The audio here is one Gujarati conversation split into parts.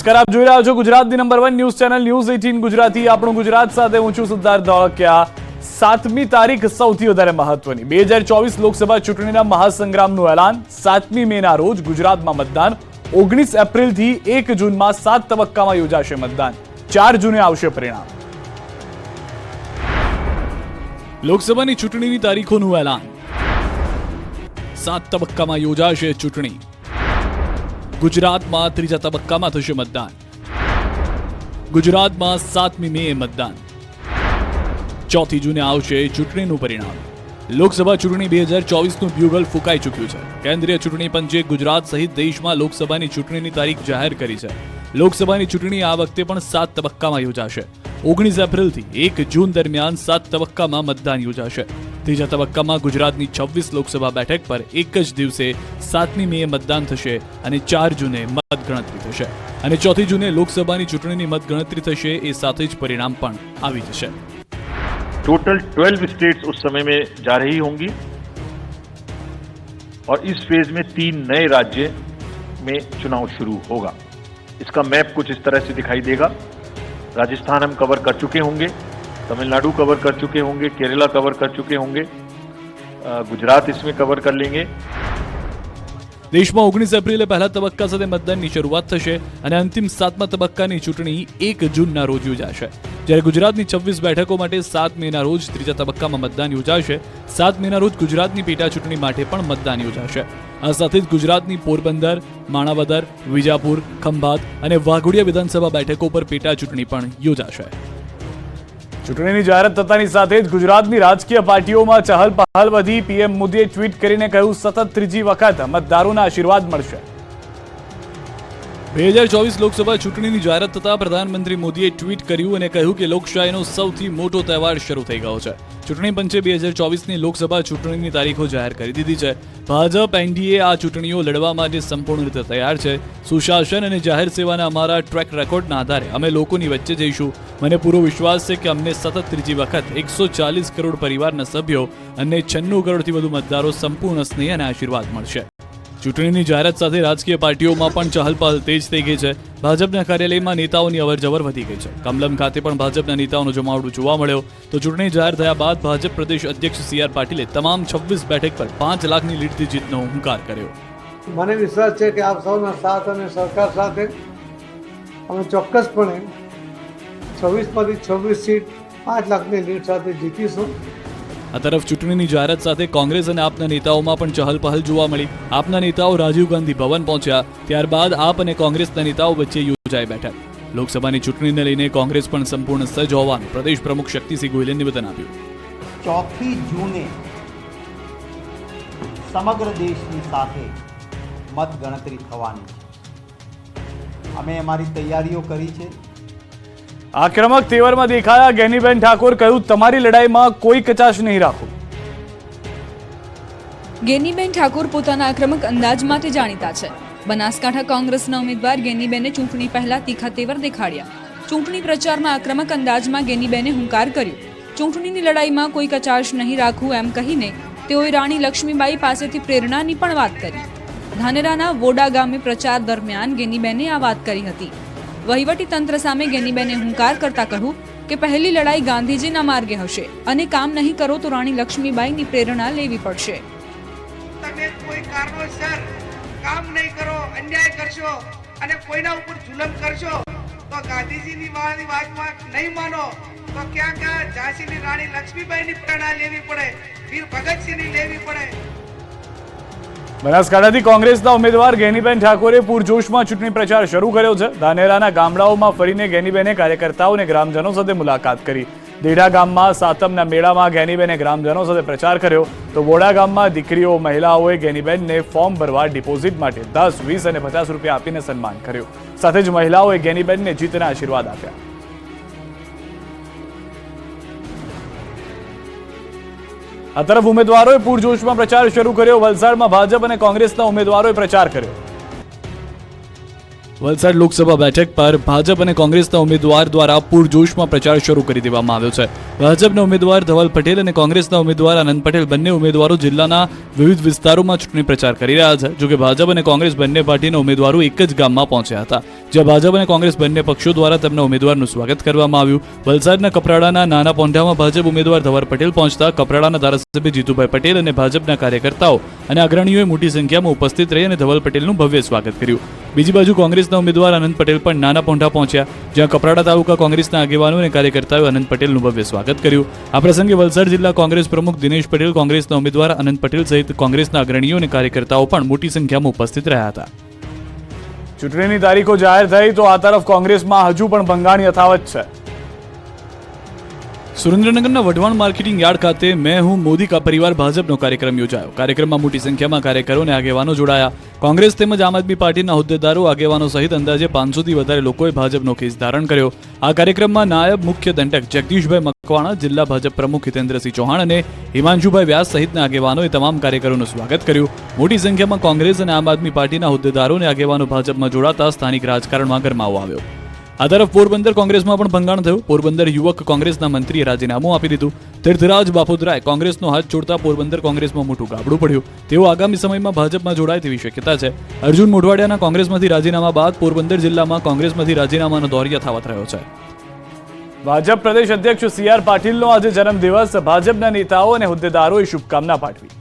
નમસ્કાર, આપ જોઈ રહ્યા છો ગુજરાતની number 1 news channel news 18 Gujarati. આપણું ગુજરાત સાથે હું છું સિદ્ધાર્થ ધોળકિયા. 7મી તારીખ સૌથી વધારે મહત્વની 2024 લોકસભા ચૂંટણીના મહાસંગ્રામનું એલાન. 7મી મેના રોજ ગુજરાતમાં મતદાન. 19 એપ્રિલથી 1 જૂનમાં 7 તબક્કામાં યોજાશે મતદાન. 4 જૂને આવશે પરિણામ. લોકસભાની ચૂંટણીની તારીખોનું એલાન. 7 તબક્કામાં યોજાશે ચૂંટણી. ગુજરાતમાં ત્રીજા તબક્કામાં થશે મતદાન. ગુજરાતમાં 7મી મે મતદાન. 4 જૂને આવશે ચૂંટણીનું પરિણામ. લોકસભા ચૂંટણી 2024નું બ્યુગલ ફૂંકાઈ ચૂક્યું છે. કેન્દ્રીય ચૂંટણી પંચે ગુજરાત સહિત દેશમાં લોકસભાની ચૂંટણીની તારીખ જાહેર કરી છે. લોકસભાની ચૂંટણી આ વખતે પણ 7 તબક્કામાં યોજાશે. 19 એપ્રિલથી 1 જૂન દરમિયાન 7 તબક્કામાં મતદાન યોજાશે. ત્રીજા તબક્કામાં ગુજરાતની 26 લોકસભા બેઠક પર એક જ દિવસે 7મી મે મતદાન થશે અને 4 જૂને મતગણતરી થશે અને 4 જૂને લોકસભાની ચૂંટણીની મતગણતરી થશે. એ સાથે જ પરિણામ પણ આવી જશે. टोटल 12 स्टेट्स उस समय में जा रही होंगी और इस फेज में 3 नए राज्य में चुनाव शुरू होगा. इसका मैप कुछ इस तरह से दिखाई देगा. राजस्थान हम कवर कर चुके होंगे, तमिलनाडु कवर कर चुके होंगे, केरला कवर कर चुके होंगे, गुजरात इसमें कवर कर लेंगे. દેશમાં 19 એપ્રિલે પહેલા તબક્કા સાથે મતદાનની શરૂઆત થશે અને અંતિમ 7મા તબક્કાની ચૂંટણી 1 જૂનના રોજ યોજાશે. જ્યારે ગુજરાતની 26 બેઠકો માટે 7 મેના રોજ ત્રીજા તબક્કામાં મતદાન યોજાશે. 7 મેના રોજ ગુજરાતની પેટા ચૂંટણી માટે પણ મતદાન યોજાશે. આ સાથે જ ગુજરાતની પોરબંદર, માણાવદર, વિજાપુર, ખંભાત અને વાઘોડિયા વિધાનસભા બેઠકો પર પેટા ચૂંટણી પણ યોજાશે. ચૂંટણીની જાહેરાત થતાની સાથે જ ગુજરાતની રાજકીય પાર્ટીઓમાં ચહલપહલ વધી. પીએમ મોદીએ ટ્વીટ કરીને કહ્યું, સતત ત્રીજી વખત મતદારોના આશીર્વાદ મળશે. 2024 લોકસભા ચૂંટણીની જાહેરાત થતા પ્રધાનમંત્રી મોદીએ ટ્વીટ કર્યું અને કહ્યું કે લોકશાહીનો સૌથી મોટો તહેવાર શરૂ થઈ ગયો છે. ચૂંટણી પંચે 2024ની લોકસભા ચૂંટણીની તારીખો જાહેર કરી દીધી છે. ભાજપ એનડીએ આ ચૂંટણીઓ લડવા માટે સંપૂર્ણ રીતે તૈયાર છે. સુશાસન અને જાહેર સેવાના અમારા ટ્રેક રેકોર્ડના આધારે અમે લોકોની વચ્ચે જઈશું. મને પૂરો વિશ્વાસ છે કે અમને સતત ત્રીજી વખત 140 કરોડ પરિવારના સભ્યો અને 96 કરોડથી વધુ મતદારો સંપૂર્ણ સ્નેહ અને આશીર્વાદ મળશે. ચૂંટણીની જાહેરાત સાથે રાજકીય પાર્ટીઓમાં પણ ચહલપહલ તેજ થઈ ગઈ છે. ભાજપના કાર્યાલયમાં નેતાઓની અવરજવર વધી ગઈ છે. કમલમ ખાતે પણ ભાજપના નેતાઓનો જમાવડો જોવા મળ્યો. તો ચૂંટણી જાહેર થયા બાદ ભાજપ પ્રદેશ અધ્યક્ષ CR પાટીલે તમામ 26 બેઠક પર 5 લાખની લીડથી જીતનો હુંકાર કર્યો. મને વિશ્વાસ છે કે આપ સૌના સાથ અને સરકાર સાથે અમે ચોક્કસપણે 26માંથી 26 સીટ 5 લાખની લીડ સાથે જીતીશું. આ તરફ ચૂંટણીની જાહેરાત સાથે કોંગ્રેસ અને આપના નેતાઓમાં પણ ચહલપહલ જોવા મળી. આપના નેતાઓ રાજીવ ગાંધી ભવન પહોંચ્યા. ત્યારબાદ આપ અને કોંગ્રેસના નેતાઓ વચ્ચે યોજાઈ બેઠક. લોકસભાની ચૂંટણીને લઈને કોંગ્રેસ પણ સંપૂર્ણ સજ્જ હોવાનું પ્રદેશ પ્રમુખ શક્તિસિંહ ગોહિલે નિવેદન આપ્યું. 4 જૂને સમગ્ર દેશની સાથે મતગણતરી થવાની છે. અમે અમારી તૈયારીઓ કરી છે. આક્રમક તેવરમાં દેખાયા ગેનીબેન ઠાકોર. કહ્યું, તમારી લડાઈમાં કોઈ કચાશ નહીં રાખો. ગેનીબેન ઠાકોર પોતાના આક્રમક અંદાજ માટે જાણીતા છે. બનાસકાંઠા કોંગ્રેસના ઉમેદવાર ગેનીબેને ચૂંટણી પહેલા તીખા તેવર દેખાડ્યા. ચૂંટણી પ્રચારમાં આક્રમક અંદાજમાં ગેનીબેને હુંકાર કર્યો. ચૂંટણીની લડાઈમાં કોઈ કચાશ નહીં રાખવું એમ કહીને તેઓએ રાણી લક્ષ્મીબાઈ પાસેથી પ્રેરણાની પણ વાત કરી. ધાનેરાના વોડા ગામે પ્રચાર દરમિયાન ગેનીબેને આ વાત કરી હતી. વહીવટી તંત્ર સામે ગેનીબેને હુંકાર કરતા કહ્યું કે પહેલી લડાઈ ગાંધીજીના માર્ગે હશે અને કામ નહીં કરો તો રાણી લક્ષ્મીબાઈની પ્રેરણા લેવી પડશે. તમે કોઈ કારણોસર કામ નહીં કરો, અન્યાય કરશો અને કોઈના ઉપર જુલમ કરશો તો ગાંધીજીની વાતમાં નહીં માનો તો ક્યાં ઝાંસીની રાણી લક્ષ્મીબાઈની પ્રેરણા લેવી પડે, વીર ભગતસિંહની લેવી પડે. બનાસકાંઠાથી કોંગ્રેસના ઉમેદવાર ગેનીબેન ઠાકોરે પૂરજોશમાં ચૂંટણી પ્રચાર શરૂ કર્યો છે. ધાનેરાના ગામડાઓમાં ફરીને ગેનીબેને કાર્યકર્તાઓ અને ગ્રામજનો સાથે મુલાકાત કરી. દેઢા ગામમાં સાતમના મેળામાં ગેનીબેને ગ્રામજનો સાથે પ્રચાર કર્યો. તો બોડા ગામમાં દીકરીઓ મહિલાઓએ ગેનીબેનને ફોર્મ ભરવા ડિપોઝિટ માટે 10, 20 અને 50 રૂપિયા આપીને સન્માન કર્યું. સાથે જ મહિલાઓએ ગેનીબેનને જીતના આશીર્વાદ આપ્યા. આ તરફ ઉમેદવારોએ પૂરજોશમાં પ્રચાર શરૂ કર્યો. વલસાડમાં ભાજપ અને કોંગ્રેસના ઉમેદવારોએ પ્રચાર કર્યો. વલસાડ લોકસભા બેઠક પર ભાજપ અને કોંગ્રેસના ઉમેદવાર દ્વારા પૂરજોશમાં પ્રચાર શરૂ કરી દેવામાં આવ્યો છે. ભાજપના ઉમેદવાર ધવલ પટેલ અને કોંગ્રેસના ઉમેદવાર આનંદ પટેલ બંને ઉમેદવારો જિલ્લાના વિવિધ વિસ્તારોમાં ચૂંટણી પ્રચાર કરી રહ્યા છે. જોકે ભાજપ અને કોંગ્રેસ બંને પાર્ટીના ઉમેદવારો એક જ ગામમાં પહોંચ્યા હતા, જ્યાં ભાજપ અને કોંગ્રેસ બંને પક્ષો દ્વારા તેમના ઉમેદવારનું સ્વાગત કરવામાં આવ્યું. વલસાડના કપરાડાના નાના પોંઢામાં ભાજપ ઉમેદવાર ધવલ પટેલ પહોંચતા કપરાડાના ધારાસભ્ય જીતુભાઈ પટેલ અને ભાજપના કાર્યકર્તાઓ અને અગ્રણીઓએ મોટી સંખ્યામાં ઉપસ્થિત રહી અને ધવલ પટેલનું ભવ્ય સ્વાગત કર્યું. બીજી બાજુ કોંગ્રેસના ઉમેદવાર આનંદ પટેલ પણ નાના પોંઢા પહોંચ્યા, જ્યાં કપરાડા તાલુકા કોંગ્રેસના આગેવાનો અને કાર્યકર્તાઓએ આનંદ પટેલનું ભવ્ય સ્વાગત કર્યું. આ પ્રસંગે વલસાડ જિલ્લા કોંગ્રેસ પ્રમુખ દિનેશ પટેલ, કોંગ્રેસના ઉમેદવાર આનંદ પટેલ સહિત કોંગ્રેસના અગ્રણીઓ અને કાર્યકર્તાઓ પણ મોટી સંખ્યામાં ઉપસ્થિત રહ્યા હતા. ચૂંટણીની તારીખો જાહેર થઈ તો આ તરફ કોંગ્રેસમાં હજુ પણ ભંગાણ યથાવત છે. સુરેન્દ્રનગરના વઢવાણ માર્કેટિંગ યાર્ડ ખાતે મેં હું મોદી કા પરિવાર ભાજપનો કાર્યક્રમ યોજાયો. કાર્યક્રમમાં મોટી સંખ્યામાં કાર્યકરો અને આગેવાનો જોડાયા. કોંગ્રેસ તેમજ આમ આદમી પાર્ટીના હોદ્દેદારો, આગેવાનો સહિત અંદાજે 500થી વધારે લોકોએ ભાજપનો કેસ ધારણ કર્યો. આ કાર્યક્રમમાં નાયબ મુખ્ય દંડક જગદીશભાઈ મકવાણા, જિલ્લા ભાજપ પ્રમુખ હિતેન્દ્રસિંહ ચૌહાણ અને હિમાંશુભાઈ વ્યાસ સહિતના આગેવાનોએ તમામ કાર્યકરોનું સ્વાગત કર્યું. મોટી સંખ્યામાં કોંગ્રેસ અને આમ આદમી પાર્ટીના હોદ્દેદારો અને આગેવાનો ભાજપમાં જોડાતા સ્થાનિક રાજકારણમાં ગરમાવો આવ્યો. આ તરફ પોરબંદર કોંગ્રેસમાં પણ ભંગાણ થયું. પોરબંદર યુવક કોંગ્રેસના મંત્રીએ રાજીનામું આપી દીધું. તીર્થરાજ બાપુદરાય કોંગ્રેસનો હાથ છોડતા પોરબંદર કોંગ્રેસમાં મોટું ગાબડું પડ્યું. તેઓ આગામી સમયમાં ભાજપમાં જોડાય તેવી શક્યતા છે. અર્જુન મોઢવાડિયાના કોંગ્રેસમાંથી રાજીનામા બાદ પોરબંદર જિલ્લામાં કોંગ્રેસમાંથી રાજીનામાનો દોર યથાવત રહ્યો છે. ભાજપ પ્રદેશ અધ્યક્ષ સી.આર. પાટીલનો આજે જન્મદિવસ. ભાજપના નેતાઓ અને હોદ્દેદારોએ શુભકામના પાઠવી.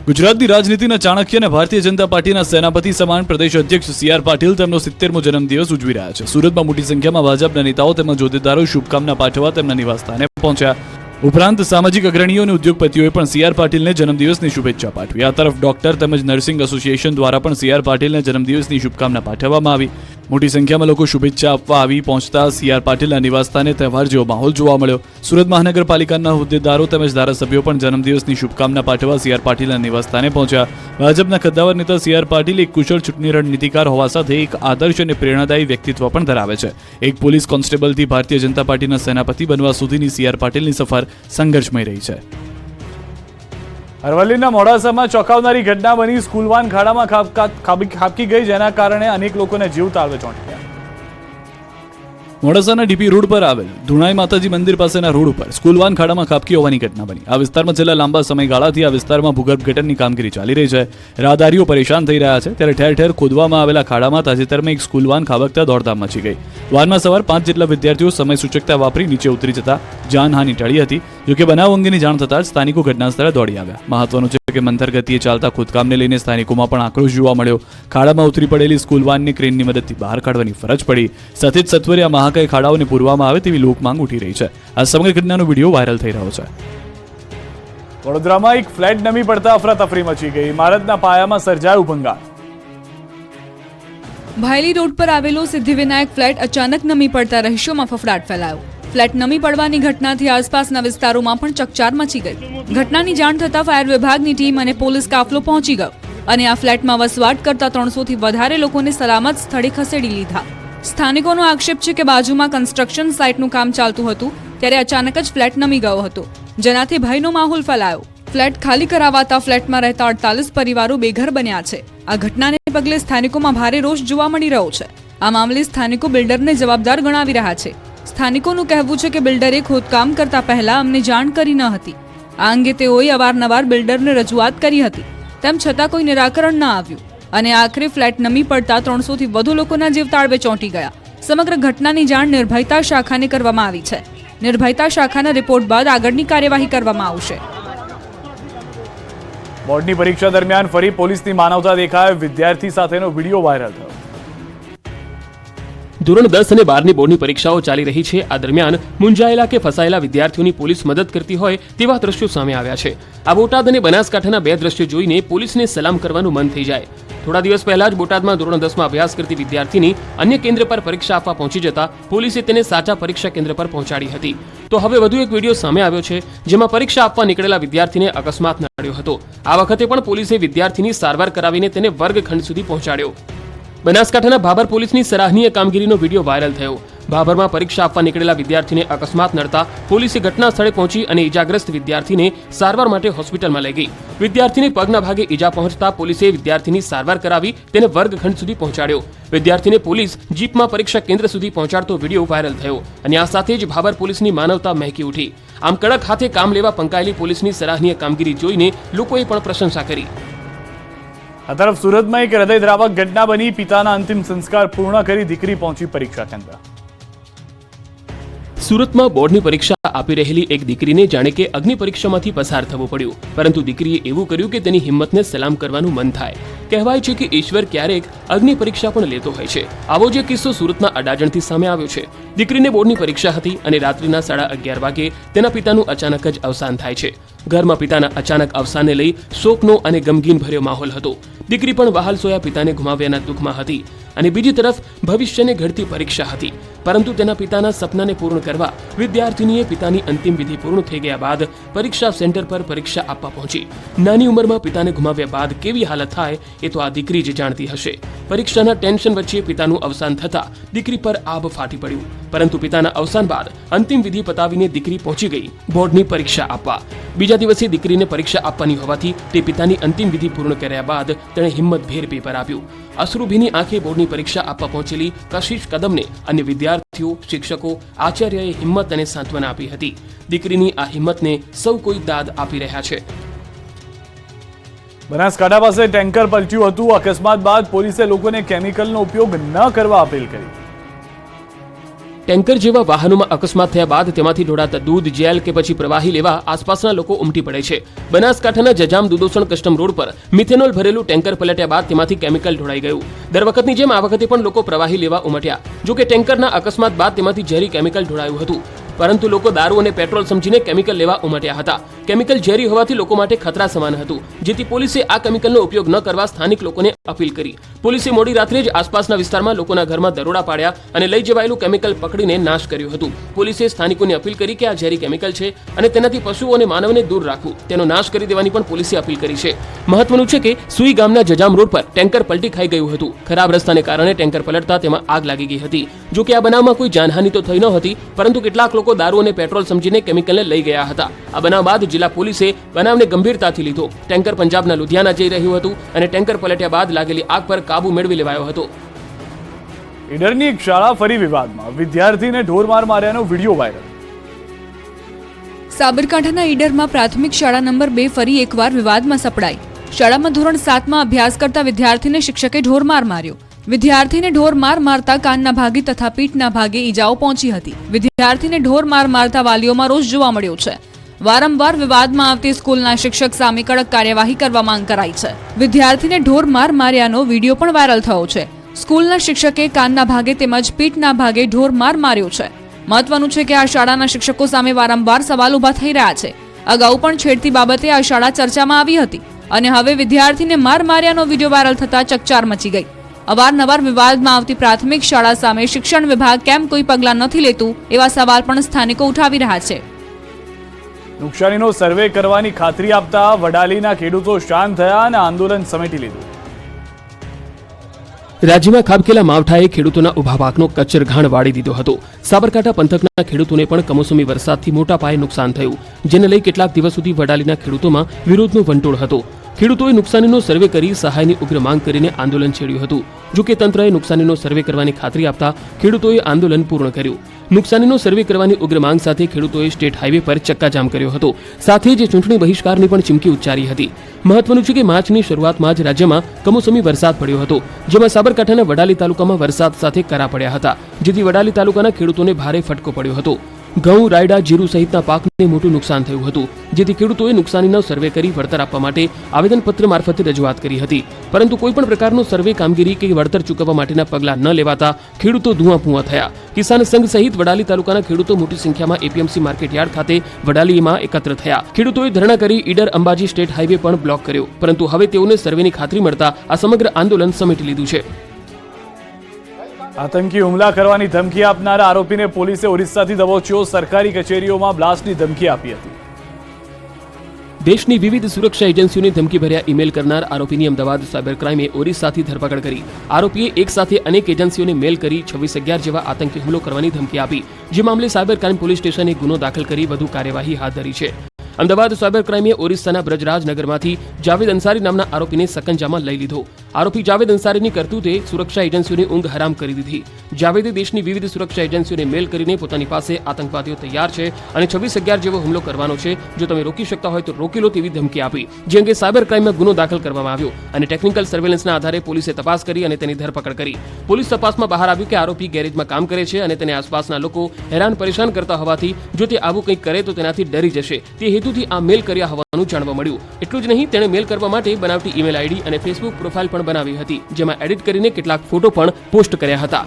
ગુજરાતની રાજનીતિના ચાણક્ય અને ભારતીય જનતા પાર્ટીના સેનાપતિ સમાન પ્રદેશ અધ્યક્ષ સી.આર. પાટીલ તેમનો 70મો જન્મદિવસ ઉજવી રહ્યા છે. સુરતમાં મોટી સંખ્યામાં ભાજપના નેતાઓ તેમજ હોદ્દેદારોએ શુભકામના પાઠવવા તેમના નિવાસસ્થાને પહોંચ્યા. ઉપરાંત સામાજિક અગ્રણીઓ અને ઉદ્યોગપતિઓએ પણ સી.આર. પાટીલને જન્મદિવસની શુભેચ્છા પાઠવી. આ તરફ ડોક્ટર તેમજ નર્સિંગ એસોસિએશન દ્વારા પણ સી.આર. પાટીલને જન્મદિવસની શુભકામના પાઠવવામાં આવી. મોટી સંખ્યામાં લોકો શુભેચ્છા આપવા આવી પહોંચતા સી.આર. પાટીલના નિવાસસ્થાને તહેવાર જેવો માહોલ જોવા મળ્યો. સુરત મહાનગરપાલિકાના હોદ્દેદારો તેમજ ધારાસભ્યો પણ જન્મદિવસની શુભકામના પાઠવવા સી.આર. પાટીલના નિવાસસ્થાને પહોંચ્યા. ભાજપના કદ્દાવર નેતા સી.આર. પાટીલ એક કુશળ ચૂંટણી રણનીતિકાર હોવા સાથે એક આદર્શ અને પ્રેરણાદાયી વ્યક્તિત્વ પણ ધરાવે છે. એક પોલીસ કોન્સ્ટેબલથી ભારતીય જનતા પાર્ટીના સેનાપતિ બનવા સુધીની સી.આર. પાટીલની સફર સંઘર્ષમય રહી છે. અરવલ્લીના મોડાસામાં ચોંકાવનારી ઘટના બની. સ્કૂલ વાન ખાડામાં ખાબકી ગઈ, જેના કારણે અનેક લોકોને જીવ તાળવે ચોંટી ગયા. મોડાસાના ડીપી રોડ પર આવેલ ધુણાઈ માતાજી મંદિર પાસેના રોડ ઉપર સ્કૂલ વાન ખાડામાં ખાબકી હોવાની ઘટના બની. આ વિસ્તારમાં છેલ્લા લાંબા સમયગાળાથી આ વિસ્તારમાં ભૂગર્ભ ગટરની કામગીરી ચાલી રહી છે. રાહદારીઓ પરેશાન થઈ રહ્યા છે, ત્યારે ઠેર ઠેર ખોદવામાં આવેલા ખાડામાં તાજેતરમાં એક સ્કૂલ વાન ખાબકતા દોડધામ મચી ગઈ. વાનમાં સવાર 5 જેટલા વિદ્યાર્થીઓ સમય સૂચકતા વાપરી નીચે ઉતરી જતા જાનહાનિ ટળી હતી. જોકે બનાવ અંગેની જાણ થતાં જ સ્થાનિકો ઘટના સ્થળે દોડી આવ્યા. મહત્વનું છે કે મંથર ગતિએ ચાલતા ખોદકામને લઈને સ્થાનિકોમાં પણ આક્રોશ જોવા મળ્યો. ખાડામાં ઉતરી પડેલી સ્કૂલ વાનને ક્રેનની મદદથી બહાર કાઢવાની ફરજ પડી. સાથે જ સત્વરે આ મહાકાય ખાડાઓને પૂરવામાં આવે તેવી લોક માંગ ઉઠી રહી છે. આ સમગ્ર ઘટનાનો વિડીયો વાયરલ થઈ રહ્યો છે. વડોદરામાં એક ફ્લેટ નમી પડતા અફરાતફરી મચી ગઈ. ઇમારતના પાયામાં સર્જાયું ભંગાણ. ભાયલી રોડ પર આવેલો સિદ્ધિવિનાયક ફ્લેટ અચાનક નમી પડતા રહીશોમાં ફફડાટ ફેલાયો. ફ્લેટ નમી પડવાની ઘટનાથી આસપાસના વિસ્તારોમાં પણ ચકચાર મચી ગઈ. ઘટનાની જાણ થતાં ફાયર વિભાગની ટીમ અને પોલીસ કાફલો પહોંચી ગયો અને આ ફ્લેટમાં વસવાટ કરતા 300થી વધારે લોકોને સલામત સ્થળે ખસેડી લીધા. સ્થાનિકોનો આક્ષેપ છે કે બાજુમાં કન્સ્ટ્રક્શન સાઇટનું કામ ચાલતું હતું, ત્યારે અચાનક જ ફ્લેટ નમી ગયો હતો, જેનાથી ભયનો માહોલ ફેલાયો. ફ્લેટ ખાલી કરાવાતા ફ્લેટમાં રહેતા 48 પરિવારો બેઘર બન્યા છે. આ ઘટનાને પગલે સ્થાનિકોમાં ભારે રોષ જોવા મળી રહ્યો છે. આ મામલે સ્થાનિકો બિલ્ડરને જવાબદાર ગણાવી રહ્યા છે. સ્થાનિકોનું કહેવું છે કે બિલ્ડરે ખોદકામ કરતા પહેલા અમને જાણ કરી ન હતી. આ અંગે તેઓએ અવારનવાર બિલ્ડરને રજૂઆત કરી હતી, તેમ છતાં કોઈ નિરાકરણ ન આવ્યું અને આખરે ફ્લેટ નમી પડતા 300થી વધુ લોકોના જીવ તાળવે ચોંટી ગયા. સમગ્ર ઘટનાની જાણ નિર્ભયતા શાખાને કરવામાં આવી છે. નિર્ભયતા શાખાના રિપોર્ટ બાદ આગળની કાર્યવાહી કરવામાં આવશે. બોર્ડની પરીક્ષા દરમિયાન ફરી પોલીસની માનવતા દેખાય. વિદ્યાર્થી સાથેનો વિડીયો વાયરલ થયો. ધોરણ 10 અને 12ની બોર્ડની પરીક્ષાઓ ચાલી રહી છે. આ દરમિયાન મૂંઝાયેલા કે ફસાયેલા વિદ્યાર્થીઓની પોલીસ મદદ કરતી હોય તેવા દ્રશ્યો સામે આવ્યા છે. આ બોટાદ અને બનાસકાંઠાના 2 દ્રશ્યો જોઈને પોલીસને સલામ કરવાનું મન થઈ જાય. થોડા દિવસ પહેલા જ બોટાદમાં ધોરણ 10માં અભ્યાસ કરતી વિદ્યાર્થીની અન્ય કેન્દ્ર પર પરીક્ષા આપવા પહોંચી જતા પોલીસે તેને સાચા પરીક્ષા કેન્દ્ર પર પહોંચાડી હતી. તો હવે વધુ એક વિડીયો સામે આવ્યો છે, જેમાં પરીક્ષા આપવા નીકળેલા વિદ્યાર્થીને અકસ્માત નડ્યો હતો. આ વખતે પણ પોલીસે વિદ્યાર્થીની સારવાર કરાવીને તેને વર્ગખંડ સુધી પહોંચાડ્યો. બનાસકાંઠાના ભાભર પોલીસની સરાહનીય કામગીરીનો વિડીયો વાયરલ થયો. ભાભરમાં પરીક્ષા આપવા નીકળેલા વિદ્યાર્થીને અકસ્માત નડતા પોલીસે ઘટના સ્થળે પહોંચી અને ઈજાગ્રસ્ત વિદ્યાર્થીને સારવાર માટે હોસ્પિટલમાં લઈ ગઈ. વિદ્યાર્થીને પગના ભાગે ઈજા પહોંચતા પોલીસે વિદ્યાર્થીની સારવાર કરાવી તેને વર્ગખંડ સુધી પહોંચાડ્યો. વિદ્યાર્થીને પોલીસ જીપમાં પરીક્ષા કેન્દ્ર સુધી પહોંચાડતો વિડીયો વાયરલ થયો અને આ સાથે જ ભાભર પોલીસની માનવતા મહેકી ઉઠી. આમ કડક હાથે કામ લેવા પંકાયેલી પોલીસની સરાહનીય કામગીરી જોઈને લોકોએ પણ પ્રશંસા કરી. આ તરફ સુરતમાં એક હૃદયદ્રાવક ઘટના બની. પિતાના અંતિમ સંસ્કાર પૂર્ણ કરી દીકરી પહોંચી પરીક્ષા કેન્દ્ર. સુરતમાં બોર્ડની પરીક્ષા આપી રહેલી એક દીકરીને જાણે કે અગ્નિ પરીક્ષામાંથી પસાર થવું પડ્યું, પરંતુ દીકરીએ એવું કર્યું કે તેની હિંમતને સલામ કરવાનું મન થાય. કહેવાય છે કે ઈશ્વર ક્યારેક અગ્નિ પરીક્ષા પણ લેતો હોય છે. આવો જ એક કિસ્સો સુરતના અડાજણથી સામે આવ્યો છે. દીકરીને બોર્ડની પરીક્ષા હતી અને રાત્રિના 11:30 વાગે તેના પિતાનું અચાનક જ અવસાન થાય છે. ઘરમાં પિતાના અચાનક અવસાનને લઈ શોકનો અને ગમગીન ભર્યો માહોલ હતો. દીકરી પણ વહાલ સોયા પિતાને ગુમાવ્યાના દુઃખમાં હતી અને બીજી તરફ ભવિષ્યને ઘડતી પરીક્ષા હતી. પરંતુ તેના પિતાના સપનાને પૂર્ણ કરવા વિદ્યાર્થીનીએ પિતાની અંતિમ વિધિ પૂર્ણ થઈ ગયા બાદ પરીક્ષા સેન્ટર પર પરીક્ષા આપવા પહોંચી. નાની ઉંમરમાં પિતાને ગુમાવ્યા બાદ કેવી હાલત થાય એ તો આ દીકરી જ જાણતી હશે. પરીક્ષાના ટેન્શન વચ્ચે પિતાનું અવસાન થતા દીકરી પર આબ ફાટી પડ્યું, પરંતુ પિતાના અવસાન બાદ અંતિમ વિધિ પતાવીને દીકરી પહોંચી ગઈ બોર્ડની પરીક્ષા આપવા. બીજા દિવસે દીકરીને પરીક્ષા આપવાની હોવાથી તે પિતાની અંતિમ વિધિ પૂર્ણ કર્યા બાદ તેણે હિંમતભેર પેપર આપ્યું. અશ્રુભીની આંખે બોર્ડની પરીક્ષા આપવા પહોંચેલી કશિશ કદમને અન્ય વિદ્યાર્થીઓ, શિક્ષકો, આચાર્યએ હિંમત અને સાંત્વના આપી હતી. દીકરીની આ હિંમતને સૌ કોઈ દાદ આપી રહ્યા છે. બનાસકાંઠા પાસે ટેન્કર પલટ્યું હતું. અકસ્માત બાદ પોલીસે લોકોને કેમિકલનો ઉપયોગ ન કરવા અપીલ કરી. ટેન્કર જેવા વાહનોમાં અકસ્માત થયા બાદ તેમાંથી ઢોળાતા દૂધ, જેલ કે પછી પ્રવાહી લેવા આસપાસના લોકો ઉમટી પડે છે. બનાસકાંઠાના જજામ દુધોસણ કસ્ટમ રોડ પર મિથેનોલ ભરેલું ટેન્કર પલટ્યા બાદ તેમાંથી કેમિકલ ઢોળાઈ ગયું. દર વખતની જેમ આ વખતે પણ લોકો પ્રવાહી લેવા ઉમટ્યા. જો કે ટેન્કરના અકસ્માત બાદ તેમાંથી ઝેરી કેમિકલ ઢોળાયું હતું, પરંતુ લોકો દારૂ અને પેટ્રોલ સમજીને કેમિકલ લેવા ઉમટ્યા હતા. કેમિકલ ઝેરી હોવાથી લોકો માટે ખતરા સમાન હતું, જેથી પોલીસે આ કેમિકલનો ઉપયોગ ન કરવા સ્થાનિક લોકોને અપીલ કરી. પોલીસે મોડી રાત્રે જ આસપાસના વિસ્તારમાં લોકોના ઘરમાં દરોડા પાડ્યા અને લઈ જવાયેલું કેમિકલ પકડીને નાશ કર્યું હતું. પોલીસે સ્થાનિકોને અપીલ કરી કે આ ઝેરી કેમિકલ છે અને તેનાથી પશુઓ અને માનવને દૂર રાખવું, તેનો નાશ કરી દેવાની પણ પોલીસે અપીલ કરી છે. મહત્વનું છે કે સુઈ ગામના જજામ રોડ પર ટેન્કર પલટી ખાઈ ગયું હતું. ખરાબ રસ્તાને કારણે ટેન્કર પલટતા તેમાં આગ લાગી ગઈ હતી. જો કે આ બનાવમાં કોઈ જાનહાનિ તો થઈ ન હતી, પરંતુ કેટલાક લોકો દારૂ અને પેટ્રોલ સમજીને કેમિકલને લઈ ગયા હતા. આ બનાવ બાદ જિલ્લા પોલીસે બનાવને ગંભીરતાથી લીધો. ટેન્કર પંજાબના લુધિયાના જઈ રહ્યું હતું અને ટેન્કર પલટ્યા બાદ લાગેલી આગ પર કાબુ મેળવી લેવાયો હતો. ઈડરની એક શાળા ફરી વિવાદમાં. વિદ્યાર્થીને ઢોરમાર માર્યાનો વિડીયો વાયરલ. સાબરકાંઠાના ઈડરમાં પ્રાથમિક શાળા નંબર 2 ફરી એકવાર વિવાદમાં સપડાઈ. શાળામાં ધોરણ 7માં અભ્યાસ કરતા વિદ્યાર્થીને શિક્ષકે ઢોરમાર માર્યો. વિદ્યાર્થીને ઢોરમાર મારતા કાનના ભાગે તથા પીઠના ભાગે ઈજાઓ પહોંચી હતી. વિદ્યાર્થીને ઢોરમાર મારતા વાલીઓમાં રોષ જોવા મળ્યો છે. વારંવાર વિવાદમાં આવતી સ્કૂલના શિક્ષક સામે કડક કાર્યવાહી કરવા માંગ કરાઈ છે. વિદ્યાર્થીને ઢોરમાર માર્યાનો વિડીયો પણ વાયરલ થયો છે. સ્કૂલના શિક્ષકે કાનના ભાગે તેમજ પીઠના ભાગે ઢોરમાર માર્યો છે. મહત્વનું છે કે આ શાળાના શિક્ષકો સામે વારંવાર સવાલ ઉભા થઈ રહ્યા છે. અગાઉ પણ છેડતી બાબતે આ શાળા ચર્ચામાં આવી હતી અને હવે વિદ્યાર્થીને માર માર્યાનો વિડીયો વાયરલ થતા ચકચાર મચી ગઈ. અવારનવાર વિવાદમાં આવતી પ્રાથમિક શાળા સામે શિક્ષણ વિભાગ કેમ કોઈ પગલાં નથી લેતું, એવા સવાલ પણ સ્થાનિકો ઉઠાવી રહ્યા છે. નુકસાનીનો સર્વે કરવાની ખાતરી આપતા વડાલીના ખેડૂતો શાંત થયા અને આંદોલન સમેટી લીધું. રાજ્યમાં ખાબકેલા માવઠાએ ખેડૂતોના ઉભા પાકનો કચ્ચરઘાણ વાળી દીધો હતો. સાબરકાંઠા પંથકના ખેડૂતોને પણ કમોસમી વરસાદથી મોટા પાયે નુકસાન થયું, જેને લઈ કેટલાક દિવસ સુધી વડાલીના ખેડૂતોમાં વિરોધનો વંટોળ હતો. ખેડૂતોએ નુકસાનીનો સર્વે કરી સહાયની ઉગ્ર માંગ કરીને આંદોલન છેડ્યું હતું. જો કે તંત્રએ નુકસાનીનો સર્વે કરવાની ખાતરી આપતા ખેડૂતોએ આંદોલન પૂર્ણ કર્યું. નુકસાનીનો સર્વે કરવાની ઉગ્ર માંગ સાથે ખેડૂતોએ સ્ટેટ હાઈવે પર ચક્કાજામ કર્યો હતો. સાથે જ ચૂંટણી બહિષ્કારની પણ ચીમકી ઉચ્ચારી હતી. મહત્વનું છે કે માર્ચની શરૂઆતમાં જ રાજ્યમાં કમોસમી વરસાદ પડ્યો હતો, જેમાં સાબરકાંઠાના વડાલી તાલુકામાં વરસાદ સાથે કરા પડ્યા હતા, જેથી વડાલી તાલુકાના ખેડૂતોને ભારે ફટકો પડ્યો હતો. ઘઉં, રાયડા, જીરું સહિતના પાકને મોટું નુકસાન થયું હતું, જેથી ખેડૂતોએ નુકસાનીનો સર્વે કરી વળતર આપવા માટે આવેદનપત્ર મારફતે રજૂઆત કરી હતી. પરંતુ કોઈપણ પ્રકારનો સર્વે કામગીરી કે વળતર ચૂકવવા માટેના પગલાં ન લેવાતા ખેડૂતો ધુઆપુઆ થયા. કિસાન સંઘ સહિત વડાલી તાલુકાના ખેડૂતો મોટી સંખ્યામાં એપીએમસી માર્કેટયાર્ડ ખાતે વડાલીમાં એકત્ર થયા. ખેડૂતોએ ધરણા કરી ઈડર અંબાજી સ્ટેટ હાઈવે પણ બ્લોક કર્યો, પરંતુ હવે તેઓને સર્વેની ખાતરી મળતા આ સમગ્ર આંદોલન સમેટી લીધું છે. આતંકી હુમલા કરવાની ધમકી આપનારા આરોપીને પોલીસે ઓરિસ્સાથી દબોચ્યો. સરકારી કચેરીઓમાં બ્લાસ્ટની ધમકી આપી હતી. દેશની વિવિધ સુરક્ષા એજન્સીઓને ધમકીભર્યા ઈમેલ કરનાર આરોપીની અમદાવાદ સાયબર ક્રાઇમે ઓરિસ્સાથી ધરપકડ કરી. આરોપીએ એક સાથે અનેક એજન્સીઓને મેલ કરી 26/11 જેવા આતંકી હુમલો કરવાની ધમકી આપી, જે મામલે સાયબર ક્રાઇમ પોલીસ સ્ટેશને ગુનો દાખલ કરી વધુ કાર્યવાહી હાથ ધરી છે. અમદાવાદ સાયબર ક્રાઇમે ઓરિસ્સાના બ્રજરાજનગરમાંથી જાવેદ અંસારી નામના આરોપીને સકંજામાં લઈ લીધો. આરોપી જાવેદ અંસારીની કરતૂતે સુરક્ષા એજન્સીઓની ઊંઘ હરામ કરી દીધી. જાવેદે દેશની વિવિધ સુરક્ષા એજન્સીઓને મેલ કરીને પોતાની પાસે આતંકવાદીઓ તૈયાર છે અને 26/11 જેવો હુમલો કરવાનો છે, જો તમે રોકી શકતા હોય તો રોકી લો તેવી ધમકી આપી, જે અંગે સાયબર ક્રાઇમમાં ગુનો દાખલ કરવામાં આવ્યો અને ટેકનિકલ સર્વેલન્સના આધારે પોલીસે તપાસ કરી અને તેની ધરપકડ કરી. પોલીસ તપાસમાં બહાર આવ્યું કે આરોપી ગેરેજમાં કામ કરે છે અને તેને આસપાસના લોકો હેરાન પરેશાન કરતા હોવાથી જો તે આવું કંઈક કરે તો તેનાથી ડરી જશે તે હેતુથી આ મેલ કર્યા હોવાનું જાણવા મળ્યું. એટલું જ નહીં, તેણે મેલ કરવા માટે બનાવટી ઈમેલ આઈડી અને ફેસબુક પ્રોફાઇલ પણ બનાવી હતી, જેમાં એડિટ કરીને કેટલાક ફોટો પણ પોસ્ટ કર્યા હતા.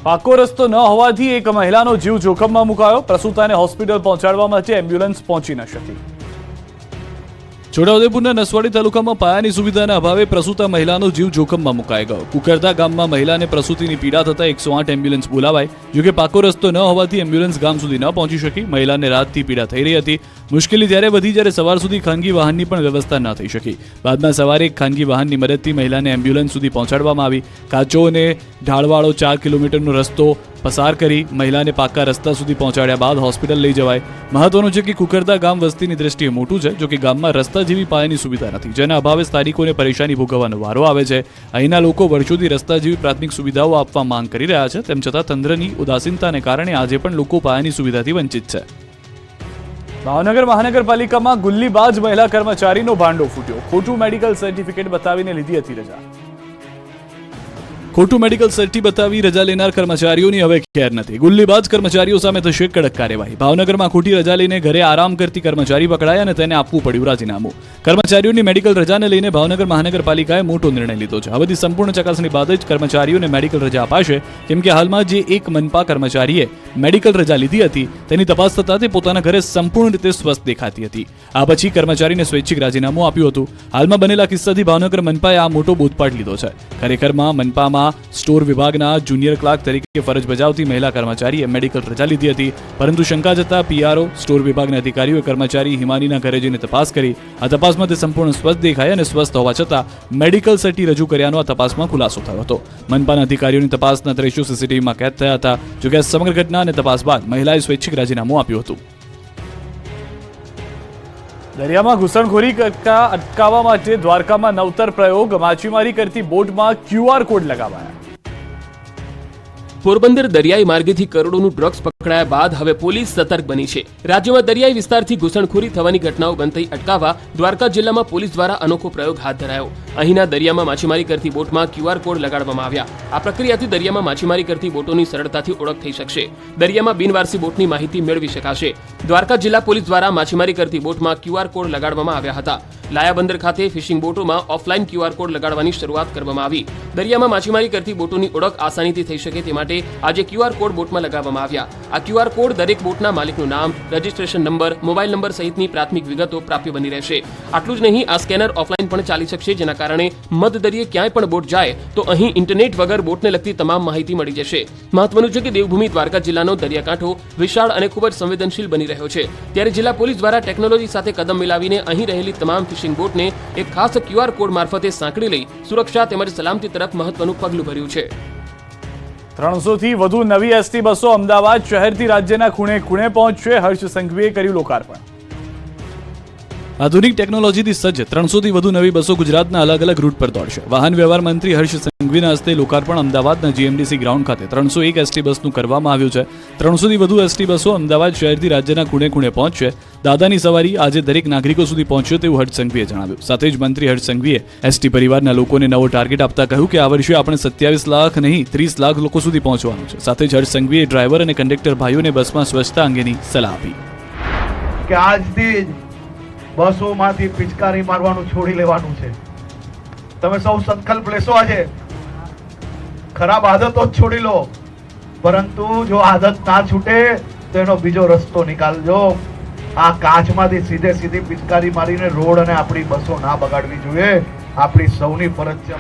પાકો રસ્તો ન હોવાથી એક મહિલાનો જીવ જોખમમાં મુકાયો. પ્રસૂતાને હોસ્પિટલ પહોંચાડવા માટે એમ્બ્યુલન્સ પહોંચી ન શકી. છોટાઉદેપુરના નસવાડી તાલુકામાં પાયાની સુવિધાના અભાવે પ્રસૂતા મહિલાનો જીવ જોખમમાં મુકાઈ ગયો. કુકરદા ગામમાં મહિલાને પ્રસૂતિની પીડા થતા 108 એમ્બ્યુલન્સ બોલાવાઈ. જોકે પાકો રસ્તો ન હોવાથી એમ્બ્યુલન્સ ગામ સુધી ન પહોંચી શકી. મહિલાને રાતથી પીડા થઈ રહી હતી. મુશ્કેલી ત્યારે વધી જ્યારે સવાર સુધી ખાનગી વાહનની પણ વ્યવસ્થા ન થઈ શકી. બાદમાં સવારે એક ખાનગી વાહનની મદદથી મહિલાને એમ્બ્યુલન્સ સુધી પહોંચાડવામાં આવી. કાચો અને ઢાળવાળો 4 કિલોમીટરનો રસ્તો પસાર કરી મહિલાને પાકા રસ્તા સુધી પહોંચાડ્યા બાદ હોસ્પિટલ લઈ જવાય. મહત્વનું છે કે કુકરદા ગામ વસ્તીની દ્રષ્ટિએ મોટું છે, જો કે ગામમાં રસ્તા જેવી પાયાની સુવિધા નથી, જેના અભાવે સ્થાનિકોને પરેશાની ભોગવવાનો વારો આવે છે. અહીંના લોકો વર્ષોથી રસ્તા જેવી પ્રાથમિક સુવિધાઓ આપવા માંગ કરી રહ્યા છે. તેમ છતાં તંત્રની ઉદાસીનતાને કારણે આજે પણ લોકો પાયાની સુવિધાથી વંચિત છે. ભાવનગર મહાનગરપાલિકામાં ગુલ્લીબાજ મહિલા કર્મચારીનો ભાંડો ફૂટ્યો. ખોટું મેડિકલ સર્ટિફિકેટ બતાવીને લીધી હતી રજા. ખોટું મેડિકલ સર્ટી બતાવી રજા લેનાર કર્મચારીઓની હવે ખેર નથી. ગુલ્લીબાજ કર્મચારીઓ સામે થશે કડક કાર્યવાહી. ભાવનગરમાં ખોટી રજા લઈને ઘરે આરામ કરતી કર્મચારી પકડાયા અને તેને આપવું પડ્યું રાજીનામું. કર્મચારીઓની મેડિકલ રજાને લઈને ભાવનગર મહાનગરપાલિકાએ મોટો નિર્ણય લીધો છે. હવેથી સંપૂર્ણ ચકાસણી બાદ જ કર્મચારીઓને મેડિકલ રજા અપાશે, કેમ કે હાલમાં જે એક મનપા કર્મચારીએ મેડિકલ રજા લીધી હતી તેની તપાસ થતાં તે પોતાના ઘરે સંપૂર્ણ રીતે સ્વસ્થ દેખાતી હતી. આ પછી કર્મચારીને સ્વૈચ્છિક રાજીનામું આપ્યું હતું. હાલમાં બનેલા કિસ્સાથી ભાવનગર મનપાએ આ મોટો બોધપાઠ લીધો છે. ખરેખરમાં મનપામાં સ્ટોર વિભાગના જુનિયર ક્લાર્ક તરીકે ફરજ બજાવતી મહિલા કર્મચારીએ મેડિકલ રજા લીધી હતી, પરંતુ શંકા જતા પીઆરઓ સ્ટોર વિભાગના અધિકારીઓએ કર્મચારી હિમાનીના ઘરે જઈને તપાસ કરી. આ તપાસમાં તે સંપૂર્ણ સ્વસ્થ દેખાય અને સ્વસ્થ હોવા છતાં મેડિકલ સર્ટી રજૂ કર્યાનો આ તપાસમાં ખુલાસો થયો હતો. મનપાના અધિકારીઓની તપાસના દ્રશ્યો સીસીટીવીમાં કેદ થયા હતા. જોકે આ સમગ્ર ઘટના અને તપાસ બાદ મહિલાએ સ્વૈચ્છિક રાજીનામું આપ્યું હતું. દરિયામાં ઘૂસણખોરી અટકાવવા માટે દ્વારકામાં નવતર પ્રયોગ. માછીમારી કરતી બોટમાં QR કોડ લગાવાયા. પોરબંદર દરિયાઈ માર્ગેથી કરોડોનું ડ્રગ્સ પકડાયા બાદ હવે પોલીસ સતર્ક બની છે. રાજ્યમાં દરિયાઈ વિસ્તારથી ઘૂસણખોરી થવાની ઘટનાઓ બંધ થઈ અટકાવવા દ્વારકા જિલ્લામાં પોલીસ દ્વારા અનોખો પ્રયોગ હાથ ધરાયો. અહીંના દરિયામાં માછીમારી કરતી બોટમાં QR કોડ લગાડવામાં આવ્યા. આ પ્રક્રિયાથી દરિયામાં માછીમારી કરતી બોટોની સરળતાથી ઓળખ થઈ શકશે. દરિયામાં બિનવારસી બોટની માહિતી મેળવી શકાશે. દ્વારકા જિલ્લા પોલીસ દ્વારા માછીમારી કરતી બોટમાં QR કોડ લગાડવામાં આવ્યા હતા. લાયાબંદર ખાતે ફિશિંગ બોટોમાં ઓફલાઈન QR કોડ લગાડવાની શરૂઆત કરવામાં આવી. દરિયામાં માછીમારી કરતી બોટોની ઓળખ આસાનીથી થઈ શકે તે માટે આજે QR કોડ બોટમાં લગાવવામાં આવ્યા. આ QR કોડ દરેક બોટના માલિકનું નામ, રજિસ્ટ્રેશન નંબર, મોબાઈલ નંબર સહિતની પ્રાથમિક વિગતો પ્રાપ્ય બની રહેશે. આટલું જ નહીં, આ સ્કેનર ઓફલાઈન પણ ચાલી શકશે, જેના કારણે મધદરિયે ક્યાંય પણ બોટ જાય તો અહીં ઇન્ટરનેટ વગર બોટને લગતી તમામ માહિતી મળી જશે. મહત્વનું છે કે દેવભૂમિ દ્વારકા જિલ્લાનો દરિયાકાંઠો વિશાળ અને ખૂબ જ સંવેદનશીલ બની રહ્યો છે, ત્યારે જિલ્લા પોલીસ દ્વારા ટેકનોલોજી સાથે કદમ મિલાવીને અહીં રહેલી તમામ ફિશિંગ બોટને એક ખાસ QR કોડ મારફતે સાંકળી લઈ સુરક્ષા તેમજ સલામતી તરફ મહત્વનું પગલું ભર્યું છે. 300 થી વધુ નવી એસટી બસો અમદાવાદ શહેરથી રાજ્યના ખૂણે ખૂણે પહોંચશે. હર્ષ સંઘવીએ કર્યું લોકાર્પણ. આધુનિક ટેકનોલોજીથી સજ્જ 300 થી વધુ નવી બસો ગુજરાતના અલગ અલગ રૂટ પર દોડશે. વાહન વ્યવહાર મંત્રી હર્ષ સંઘવીના હસ્તે લોકાર્પણ અમદાવાદના GMDC ગ્રાઉન્ડ ખાતે 301 એસટી બસનું કરવામાં આવ્યું છે. 300 થી વધુ એસટી બસો અમદાવાદ શહેરથી રાજ્યના ખૂણે ખૂણે પહોંચશે. દાદાની સવારી આજે દરેક નાગરિકો સુધી પહોંચ્યો તેવું હર્ષ સંઘવીએ જણાવ્યું. સાથે જ મંત્રી હર્ષ સંઘવીએ એસટી પરિવારના લોકોને નવો ટાર્ગેટ આપતા કહ્યું કે આ વર્ષે આપણે 27 લાખ નહીં 30 લાખ લોકો સુધી પહોંચવાનું છે. સાથે જ હર્ષ સંઘવીએ ડ્રાઈવર અને કંડક્ટર ભાઈઓને બસમાં સ્વચ્છતા અંગેની સલાહ આપી. કે આજથી બસોમાંથી પિચકારી મારવાનું છોડી લેવાનું છે. તમે સૌ સંકલ્પ લેશો આજે. ખરાબ આદતો જ છોડી લો, પરંતુ જો આદત ના છૂટે તો એનો બીજો રસ્તો નિકાલજો. આ કાચમાંથી સીધી પિચકારી મારીને રોડ અને આપણી બસો ના બગાડવી જોઈએ. આપણી સૌની ફરજ છે.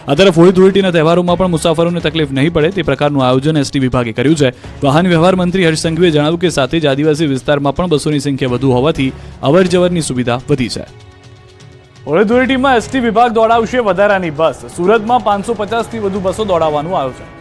આ તરફ હોળી ધૂળેટીના તહેવારોમાં પણ મુસાફરોને તકલીફ નહીં પડે તે પ્રકારનું આયોજન એસટી વિભાગે કર્યું છે. વાહન વ્યવહાર મંત્રી હર્ષ સંઘવીએ જણાવ્યું કે સાથે જ આદિવાસી વિસ્તારમાં પણ બસોની સંખ્યા વધુ હોવાથી અવરજવરની સુવિધા વધી છે. હોળી ધૂળેટીમાં એસટી વિભાગ દોડાવશે વધારાની બસ. સુરતમાં 550થી વધુ બસો દોડાવવાનું આયોજન.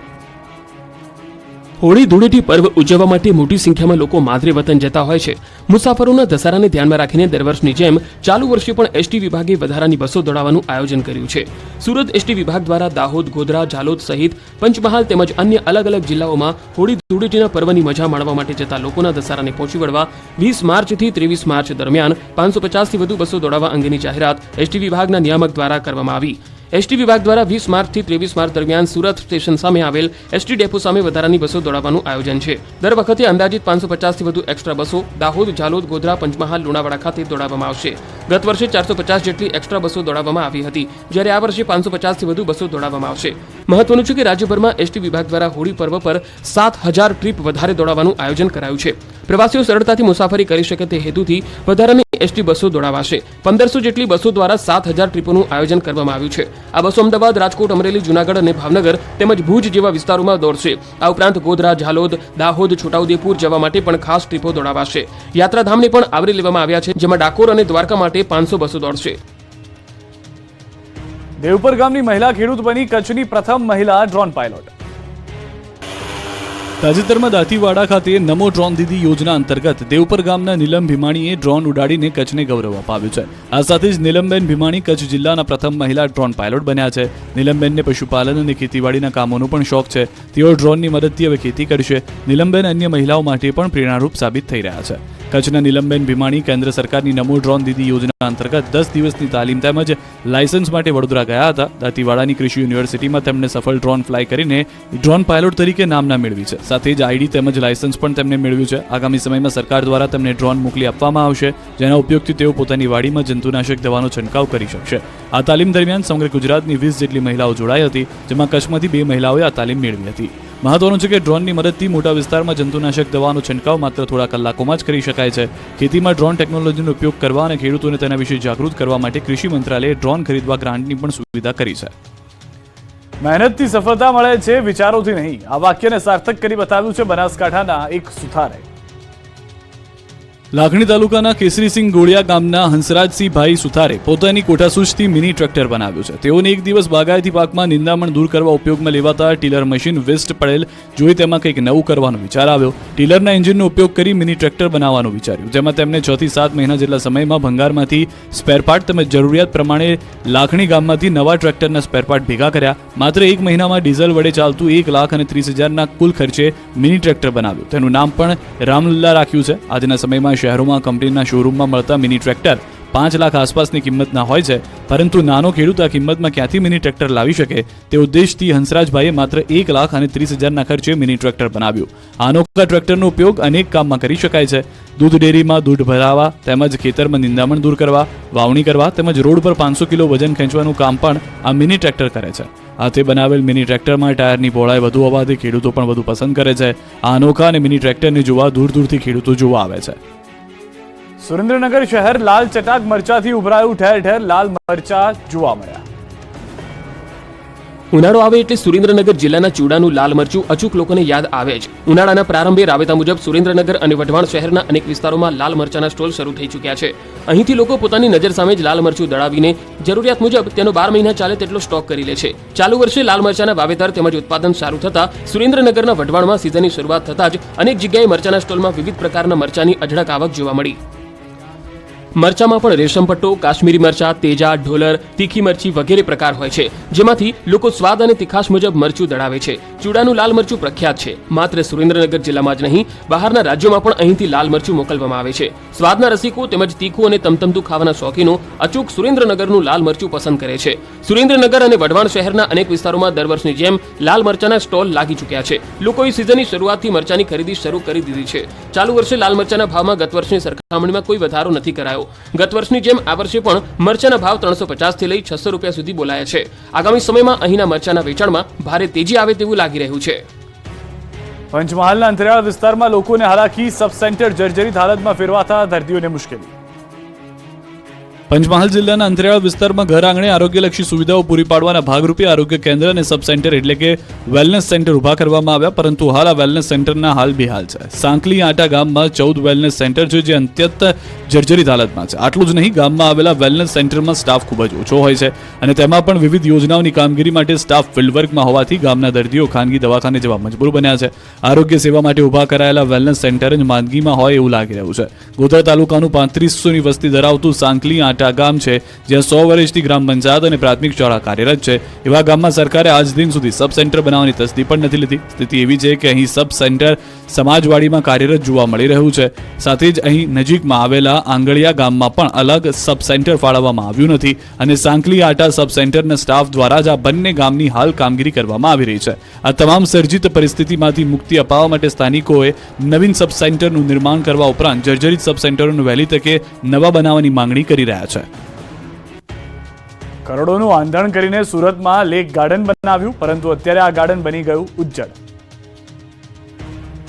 હોળી ધૂળેટી પર્વ ઉજવવા માટે મોટી સંખ્યામાં લોકો માદરે વતન જતા હોય છે. મુસાફરોના ધસારાને ધ્યાનમાં રાખીને દર વર્ષની જેમ ચાલુ વર્ષે પણ એસટી વિભાગે વધારાની બસો દોડાવવાનું આયોજન કર્યું છે. સુરત એસટી વિભાગ દ્વારા દાહોદ, ગોધરા, ઝાલોદ સહિત પંચમહાલ તેમજ અન્ય અલગ અલગ જિલ્લાઓમાં હોળી ધૂળેટીના પર્વની મજા માણવા માટે જતા લોકોના ધસારાને પહોંચી વળવા 20 માર્ચથી 23 માર્ચ દરમિયાન 550થી વધુ બસો દોડાવવા અંગેની જાહેરાત એસટી વિભાગના નિયામક દ્વારા કરવામાં આવી. એસટી વિભાગ દ્વારા 20 માર્ચથી 23 માર્ચ દરમિયાન સુરત સ્ટેશન સામે આવેલ એસટી ડેપો સામે વધારાની બસો દોડાવવાનું આયોજન છે. દર વખતે અંદાજિત 550થી વધુ એક્સ્ટ્રા બસો દાહોદ, ઝાલોદ, ગોધરા, પંચમહાલ, લુણાવાડા ખાતે દોડાવવામાં આવશે. ગત વર્ષે 450 જેટલી એક્સ્ટ્રા બસો દોડાવવામાં આવી હતી, જ્યારે આ વર્ષે 550થી વધુ બસો દોડાવવામાં આવશે. મહત્વનું છે કે રાજ્યભરમાં એસટી વિભાગ દ્વારા હોળી પર્વ પર 7000 ટ્રીપ વધારે દોડાવવાનું આયોજન કરાયું છે. પ્રવાસીઓ સરળતાથી મુસાફરી કરી શકે તે હેતુથી વધારાની એસટી બસો દોડાવાશે. 1500 જેટલી બસો દ્વારા 7000 ટ્રીપોનું આયોજન કરવામાં આવ્યું છે. આ બસો અમદાવાદ, રાજકોટ, અમરેલી, જૂનાગઢ અને ભાવનગર તેમજ ભુજ જેવા વિસ્તારોમાં દોડશે. આ ઉપરાંત ગોધરા, ઝાલોદ, દાહોદ, છોટાઉદેપુર જવા માટે પણ ખાસ ટ્રીપો દોડાવાશે. યાત્રાધામને પણ આવરી લેવામાં આવ્યા છે, જેમાં ડાકોર અને દ્વારકા માટે 500 બસો દોડશે. દેવપર ગામની મહિલા ખેડૂત બની કચ્છની પ્રથમ મહિલા ડ્રોન પાયલોટ. તાજેતરમાં દાંતીવાડા ખાતે નમો ડ્રોન દીદી યોજના અંતર્ગત દેવપર ગામના નીલમ ભીમાણીએ ડ્રોન ઉડાડીને કચ્છને ગૌરવ અપાવ્યું છે. આ સાથે જ નીલમબેન ભીમાણી કચ્છ જિલ્લાના પ્રથમ મહિલા ડ્રોન પાયલોટ બન્યા છે. નીલમબેનને પશુપાલન અને ખેતીવાડીના કામોનો પણ શોખ છે. તેઓ ડ્રોનની મદદથી હવે ખેતી કરશે. નીલમબેન અન્ય મહિલાઓ માટે પણ પ્રેરણારૂપ સાબિત થઈ રહ્યા છે. કચ્છના નીલમબેન ભીમાણી કેન્દ્ર સરકારની નમો ડ્રોન દીદી યોજના અંતર્ગત 10 દિવસની તાલીમ તેમજ લાયસન્સ માટે વડોદરા ગયા હતા. દાંતીવાડાની કૃષિ યુનિવર્સિટીમાં તેમણે સફળ ડ્રોન ફ્લાય કરીને ડ્રોન પાયલોટ તરીકે નામના મેળવી છે. સાથે જ આઈડી તેમજ લાયસન્સ પણ તેમને મેળવ્યું છે. આગામી સમયમાં સરકાર દ્વારા તેમને ડ્રોન મોકલી આપવામાં આવશે, જેના ઉપયોગથી તેઓ પોતાની વાડીમાં જંતુનાશક દવાનો છંટકાવ કરી શકશે. આ તાલીમ દરમિયાન સમગ્ર ગુજરાતની 20 જેટલી મહિલાઓ જોડાઈ હતી, જેમાં કચ્છમાંથી 2 મહિલાઓએ આ તાલીમ મેળવી હતી. મહત્વનું છે કે ડ્રોનની મદદથી મોટા વિસ્તારમાં જંતુનાશક દવાનો છંટકાવ માત્ર થોડા કલાકોમાં જ કરી શકાય છે. ખેતીમાં ડ્રોન ટેકનોલોજીનો ઉપયોગ કરવા અને ખેડૂતોને તેના વિશે જાગૃત કરવા માટે કૃષિ મંત્રાલયે ડ્રોન ખરીદવા ગ્રાન્ટની પણ સુવિધા કરી છે. મહેનતથી સફળતા મળે છે, વિચારોથી નહીં. આ વાક્યને સાર્થક કરી બતાવ્યું છે બનાસકાંઠાના એક સુથારે. લાખણી તાલુકાના કેસરીસિંહ ગોળિયા ગામના હંસરાજસિંહ ભાઈ સુથારે પોતાની કોઠાસૂઝથી મિની ટ્રેક્ટર બનાવ્યું છે. તેઓને એક દિવસ બાગાયતી પાકમાં નિંદામણ દૂર કરવા ઉપયોગમાં લેવાતા ટીલર મશીન વેસ્ટ પડેલ જોઈ તેમાં કંઈક નવું કરવાનો વિચાર આવ્યો. ટીલરના એન્જિનનો ઉપયોગ કરી મિની ટ્રેક્ટર બનાવવાનું વિચાર્યું, જેમાં તેમને 6 થી 7 મહિના જેટલા સમયમાં ભંગારમાંથી સ્પેરપાર્ટ તેમજ જરૂરિયાત પ્રમાણે લાખણી ગામમાંથી નવા ટ્રેક્ટરના સ્પેરપાર્ટ ભેગા કર્યા. માત્ર 1 મહિનામાં ડીઝલ વડે ચાલતું 1,30,000ના કુલ ખર્ચે મિની ટ્રેક્ટર બનાવ્યું. તેનું નામ પણ રામલલ્લા રાખ્યું છે. આજના સમયમાં શહેરોમાં કંપનીના શોરૂમમાં મળતા મિની ટ્રેક્ટર 5 લાખ આસપાસની કિંમતના હોય છે, પરંતુ નાનો ખેડૂત આ કિંમતમાં ક્યાંથી મિની ટ્રેક્ટર લાવી શકે તે ઉદ્દેશથી હંસરાજભાઈએ માત્ર 1,30,000ના ખર્ચે મિની ટ્રેક્ટર બનાવ્યું. આ અનોખા ટ્રેક્ટરનો ઉપયોગ અનેક કામમાં કરી શકાય છે. દૂધ ડેરીમાં દૂધ ભરાવા તેમજ ખેતરમાં નિંદામણ દૂર કરવા, વાવણી કરવા તેમજ રોડ પર 500 કિલો વજન ખેંચવાનું કામ પણ આ મિની ટ્રેક્ટર કરે છે. હાથે બનાવેલ મિની ટ્રેક્ટરમાં ટાયરની પહોળાઈ વધુ હોવાથી ખેડૂતો પણ વધુ પસંદ કરે છે. આ અનોખા અને મિની ટ્રેક્ટરને જોવા દૂર દૂરથી ખેડૂતો જોવા આવે છે. સુરેન્દ્રનગર શહેર લાલ ચટાક મરચાથી ઉભરાયું, ઠેર ઠેર લાલ મરચા જોવા મળ્યા. ઉનાળો આવે એટલે સુરેન્દ્રનગર જિલ્લાના ચૂડાનું લાલ મરચું અચૂક લોકોને યાદ આવે જ. ઉનાળાના પ્રારંભે રાબેતા મુજબ સુરેન્દ્રનગર અને વઢવાણ શહેરના અનેક વિસ્તારોમાં લાલ મરચાના સ્ટોલ શરૂ થઈ ચૂક્યા છે. અહીંથી લોકો પોતાની નજર સામે જ લાલ મરચું દળાવીને જરૂરિયાત મુજબ તેનો 12 મહિના ચાલે તેટલો સ્ટોક કરી લે છે. ચાલુ વર્ષે લાલ મરચાના વાવેતર તેમજ ઉત્પાદન સારું થતા સુરેન્દ્રનગરના વઢવાણમાં સિઝનની શરૂઆત થતાં જ અનેક જગ્યાએ મરચાના સ્ટોલમાં વિવિધ પ્રકારના મરચાની અઢળક આવક જોવા મળી. મરચામાં પણ રેશમ પટ્ટો, કાશ્મીરી મરચા, તેજા, ઢોલર, તીખી મરચી વગેરે પ્રકાર હોય છે, જેમાંથી લોકો સ્વાદ અને તીખાશ મુજબ મરચું દળાવે છે. ચૂડાનું લાલ મરચું પ્રખ્યાત છે. માત્ર સુરેન્દ્રનગર જિલ્લામાં જ નહીં, બહારના રાજ્યોમાં પણ અહીંથી લાલ મરચું મોકલવામાં આવે છે. સ્વાદના રસિકો તેમજ તીખું અને તમતમતું ખાવાના શોખીનો અચૂક સુરેન્દ્રનગરનું લાલ મરચું પસંદ કરે છે. સુરેન્દ્રનગર અને વઢવાણ શહેરના અનેક વિસ્તારોમાં દર વર્ષની જેમ લાલ મરચાના સ્ટોલ લાગી ચૂક્યા છે. લોકોએ સિઝનની શરૂઆતથી મરચાની ખરીદી શરૂ કરી દીધી છે. ચાલુ વર્ષે લાલ મરચાના ભાવમાં ગત વર્ષની સરખામણીમાં કોઈ વધારો નથી કરાયો. ગત વર્ષની જેમ આ વર્ષે પણ મરચાના ભાવ 350 થી લઈ 600 રૂપિયા સુધી બોલાયા છે. આગામી સમયમાં અહીંના મરચાના વેચાણમાં ભારે તેજી આવે તેવું લાગી રહ્યું છે. પંચમહાલના અંતરિયાળ વિસ્તારમાં લોકોને હાલાકી, સબ સેન્ટર જર્જરિત હાલતમાં ફેરવાતા દર્દીઓને મુશ્કેલી. પંચમહાલ જિલ્લાના અંતરિયાળ વિસ્તારમાં ઘર આંગણે આરોગ્યલક્ષી સુવિધાઓ પૂરી પાડવાના ભાગરૂપે આરોગ્ય કેન્દ્ર અને સબ સેન્ટર એટલે કે વેલનેસ સેન્ટર ઊભા કરવામાં આવ્યા, પરંતુ હાલ આ વેલનેસ સેન્ટરના હાલ બેહાલ છે. સાંકલી આટા ગામમાં 14 વેલનેસ સેન્ટર છે જે અત્યંત જર્જરિત હાલતમાં છે. આટલું જ નહીં, ગામમાં આવેલા વેલનેસ સેન્ટરમાં સ્ટાફ ખૂબ જ ઓછો હોય છે અને તેમાં પણ વિવિધ યોજનાઓની કામગીરી માટે સ્ટાફ ફિલ્ડવર્કમાં હોવાથી ગામના દર્દીઓ ખાનગી દવાખાને જવા મજબૂર બન્યા છે. આરોગ્ય સેવા માટે ઊભા કરાયેલા વેલનેસ સેન્ટર જ માંદગીમાં હોય એવું લાગી રહ્યું છે. ગોધરા તાલુકાનું 3500ની વસ્તી ધરાવતું સાંકલી આટા ગામ છે, જ્યાં 100 વર્ષથી ગ્રામ પંચાયત અને પ્રાથમિક શાળા કાર્યરત છે. એવા ગામમાં સરકારે આજ દિન સુધી સબ સેન્ટર બનાવવાની તસ્દી પણ નથી લીધી. સ્થિતિ એવી છે કે અહીં સબ સેન્ટર સમાજવાડીમાં કાર્યરત જોવા મળી રહ્યું છે. સાથે જ અહીં નજીકમાં આવેલા આંગળિયા ગામમાં પણ અલગ સબ સેન્ટર ફાળવવામાં આવ્યું નથી અને સાંકલી આટા સબ સેન્ટરના સ્ટાફ દ્વારા જ આ બંને ગામની હાલ કામગીરી કરવામાં આવી રહી છે. આ તમામ સર્જિત પરિસ્થિતિમાંથી મુક્તિ અપાવવા માટે સ્થાનિકોએ નવીન સબ સેન્ટરનું નિર્માણ કરવા ઉપરાંત જર્જરિત સબ સેન્ટરોનું વહેલી તકે નવા બનાવવાની માંગણી કરી રહ્યા છે. કરોડોનું આંધણ કરીને સુરતમાં લેક ગાર્ડન બનાવ્યું, પરંતુ અત્યારે આ ગાર્ડન બની ગયું ઉજ્જડ.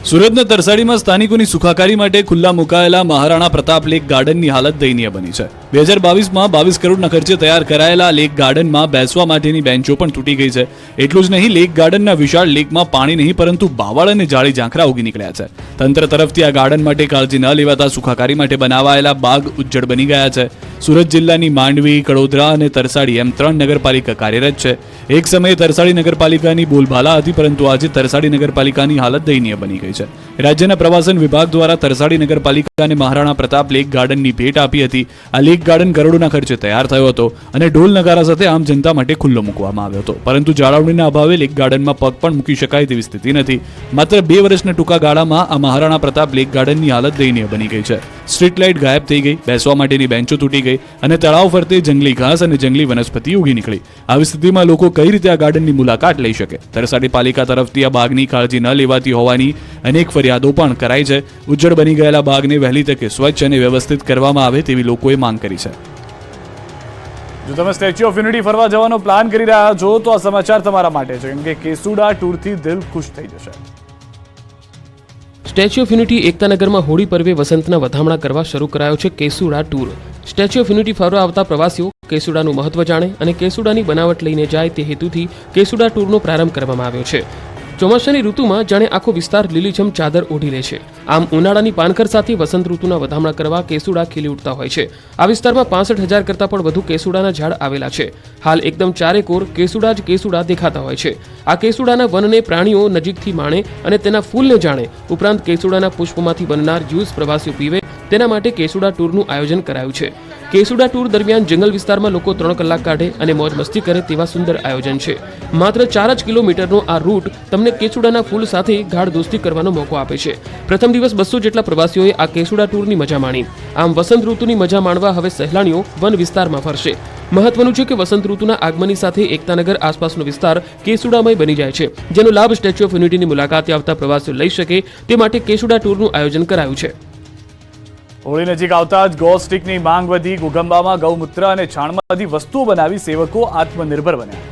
સુરતના તરસાડીમાં સ્થાનિકોની સુખાકારી માટે ખુલ્લા મુકાયેલા મહારાણા પ્રતાપ લેક ગાર્ડનની હાલત દયનીય બની છે. 2022માં 22 કરોડના ખર્ચે તૈયાર કરાયેલા લેક ગાર્ડનમાં બેસવા માટેની બેન્ચો પણ તૂટી ગઈ છે. એટલું જ નહીં, લેક ગાર્ડનના વિશાળ લેકમાં પાણી નહીં પરંતુ બાવળ અને જાળી ઝાંખરા ઉગી નીકળ્યા છે. તંત્ર તરફથી આ ગાર્ડન માટે કાળજી ન લેવાતા સુખાકારી માટે બનાવાયેલા બાગ ઉજ્જડ બની ગયા છે. સુરત જિલ્લાની માંડવી, કડોદરા અને તરસાડી એમ 3 નગરપાલિકા કાર્યરત છે. એક સમયે તરસાડી નગરપાલિકાની બોલબાલા હતી, પરંતુ આજે તરસાડી નગરપાલિકાની હાલત દયનીય બની ગઈ છે. રાજ્યના પ્રવાસન વિભાગ દ્વારા તરસાડી નગરપાલિકાને મહારાણા પ્રતાપ લેક ગાર્ડનની ભેટ આપી હતી. આ લેક ગાર્ડન કરોડોના ખર્ચે તૈયાર થયો હતો અને ઢોલ નગારા સાથે આમ જનતા માટે ખુલ્લો મૂકવામાં આવ્યો હતો, પરંતુ જાળવણીના અભાવે લેક ગાર્ડનમાં પગ પણ મૂકી શકાય તેવી સ્થિતિ નથી. માત્ર 2 વર્ષના ટૂંકા ગાળામાં આ મહારાણા પ્રતાપ લેક ગાર્ડનની હાલત દયનીય બની ગઈ છે. સ્ટ્રીટ લાઇટ ગાયબ થઈ ગઈ, બેસવા માટેની બેન્ચો તૂટી ગઈ અને તળાવ ફરતે જંગલી ઘાસ અને જંગલી વનસ્પતિ ઉગી નીકળી. આવી સ્થિતિમાં લોકો કઈ રીતે આ ગાર્ડનની મુલાકાત લઈ શકે? તરસાડી પાલિકા તરફથી આ બાગની કાળજી ન લેવાતી હોવાની અનેક ફરિયાદો પણ કરાઈ છે. ઉજ્જડ બની ગયેલા બાગને વહેલી તકે સ્વચ્છ અને વ્યવસ્થિત કરવામાં આવે તેવી લોકોએ માંગ કરી છે. જો તમે સ્ટેચ્યુ ઓફ યુનિટી ફરવા જવાનો પ્લાન કરી રહ્યા છો તો આ સમાચાર તમારા માટે છે, કેમ કે કેસુડા ટૂરથી દિલ ખુશ થઈ જશે. સ્ટેચ્યુ ઓફ યુનિટી એકતાનગરમાં હોળી પર્વે વસંતના વધામણા કરવા શરૂ કરાયો છે કેસુડા ટૂર. સ્ટેચ્યુ ઓફ યુનિટી ફરવા આવતા પ્રવાસીઓ કેસુડાનું મહત્વ જાણે અને કેસુડાની બનાવટ લઈને જાય તે હેતુથી કેસુડા ટૂરનો પ્રારંભ કરવામાં આવ્યો છે. ચોમાસાની ઋતુમાં જાણે આખો વિસ્તાર લીલીછમ ચાદર ઓઢી લે છે. આમ ઉનાળાની પાનખર સાથે વસંત ઋતુના વધામણા કરવા કેસુડા ખીલી ઉઠતા હોય છે. આ વિસ્તારમાં 65,000 કરતાં પણ વધુ કેસુડાના ઝાડ આવેલા છે. હાલ એકદમ ચારેકોર કેસુડા જ કેસુડા દેખાતા હોય છે. આ કેસુડાના વનને પ્રાણીઓ નજીકથી માણે અને તેના ફૂલને જાણે, ઉપરાંત કેસુડાના પુષ્પમાંથી બનનાર જ્યુસ પ્રવાસીઓ પીવે, તેના માટે કેસુડા ટૂરનું આયોજન કરાયું છે. કેસુડા ટૂર દરમિયાન જંગલ વિસ્તારમાં લોકો 3 કલાક કાઢે અને મોજ મસ્તી કરે તેવા સુંદર આયોજન છે. માત્ર 4 જ કિલોમીટરનો આ રૂટ તમને કેસુડાના ફૂલ સાથે ગાઢ દોસ્તી કરવાનો મોકો આપે છે. પ્રથમ દિવસ 200 જેટલા પ્રવાસીઓએ આ કેસુડા ટૂરની મજા માણી. આમ વસંત ઋતુની મજા માણવા હવે સહેલાણીઓ વન વિસ્તારમાં ફરશે. મહત્વનું છે કે વસંત ઋતુના આગમનની સાથે એકતાનગર આસપાસનો વિસ્તાર કેસુડામય બની જાય છે, જેનો લાભ સ્ટેચ્યુ ઓફ યુનિટીની મુલાકાતે આવતા પ્રવાસીઓ લઈ શકે તે માટે કેસુડા ટૂરનું આયોજન કરાયું છે. હોળી નજીક આવતા જ ગૌ સ્ટિકની માંગ વધી. ગોગંબામાં ગૌમૂત્ર અને છાણમાંથી વસ્તુઓ બનાવી સેવકો આત્મનિર્ભર બન્યા.